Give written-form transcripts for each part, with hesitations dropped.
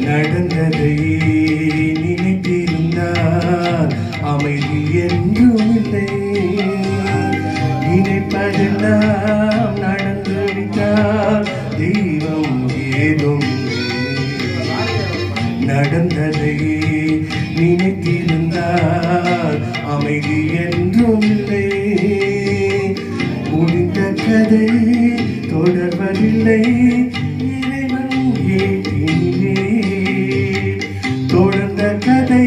நடந்ததை நினைத்திருந்தால் அமைதி என்றும் இல்லை. நினைப்பதெல்லாம் நடந்துவிட்டால் தெய்வம் ஏதும் இல்லை. நடந்ததை நினைத்திருந்தால் அமைதி என்றும் இல்லை. முடிந்த கதை தொடர்வதில்லை. இறைவன் ஏற்றினிலே தொடர்ந்த கதை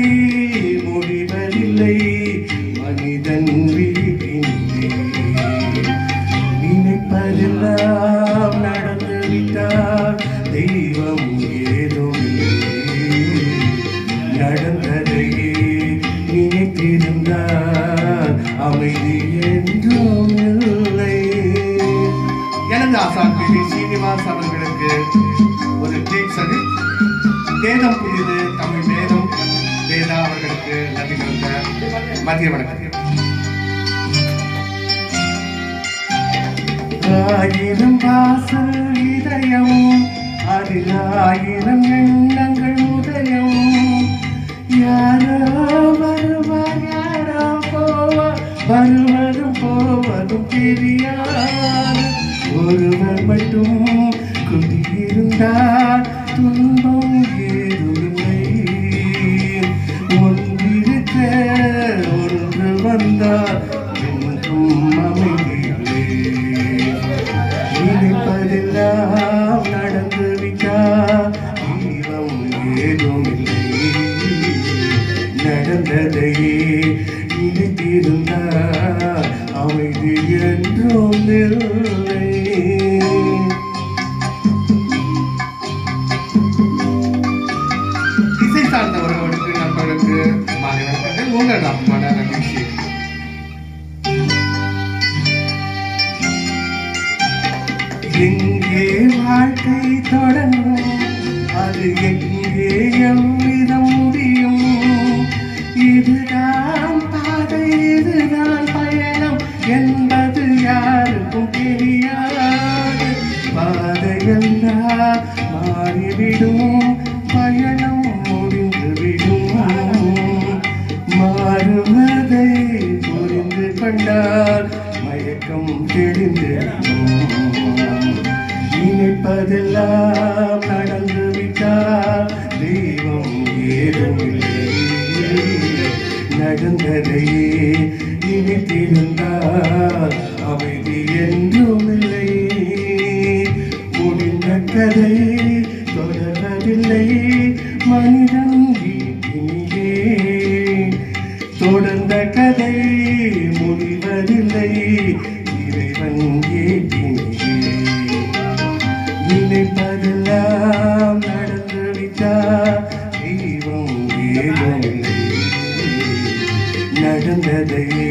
முடிவதில்லை. மனிதன் வீட்டினிலே நினைப்பதெல்லாம் நடந்துவிட்டால் தெய்வம் ஏதும் இல்லை. நடந்ததையே நினைத்திருந்தால் அமைதி என்றும் இல்லை. எனது ஆசான் பி ஸ்ரீனிவாஸ் அவர்களுக்கு ஒரு பேச்சது வேதம் புரியுது தமிழ் வேதம் வேதா அவர்களுக்கு நன்றி கலந்த மதிய வணக்கம். ஆயிரம் வாசல் இதயமும் அதில் ஆயிரம் எண்ணங்கள் உதயம். யாரோ வருவார் யாரோ போவார் வருவதும் போவதும் தெரியாது. ஒருவர் மட்டும் குடியிருந்தார் துன்பம் ஏதுமில்லை. ஒன்றிருக்க ஒன்று வந்தார் என்றும் அமைதியில்லை. நினைப்பதெல்லாம் நடந்துவிட்டார் தெய்வம் ஏதுமில்லை. நடந்ததையே நினைத்திருந்தார் அமைதி என்றும் இல்லை. இசை சார்ந்தவர்களுக்கு நண்பர்களுக்கு மாலை வணக்கங்கள். உங்கள் மன மகிழ்ச்சி. எங்கே வாழ்க்கை தொடங்கும் அது எங்கே எவ்விதம் முடியும். இதுதான் பாதை இதுதான் பயணம் என்பது யாருக்கும் தெரியாது. பாதையெல்லாம் மாறிவிடும் பயணம் முடிந்துவிடும். மாறுவதை புரிந்து கொண்டால் மயக்கம் தெரிந்துவிடும். நினைப்பதெல்லாம் நடந்துவிட்டால் தெய்வம் ஏதும் இல்லை. நடந்ததையே நினைத்திருந்தால் அமைதி என்றும் இல்லை. முடிந்த கதை தொடர்வதில்லை. மனிதன் வீட்டினிலே தொடர்ந்த கதை முடிவதில்லை. இறைவன் ஏற்றினிலே நினைப்பதெல்லாம் நடந்துவிட்டால் தெய்வம் ஏதும் இல்லை. நடந்ததையே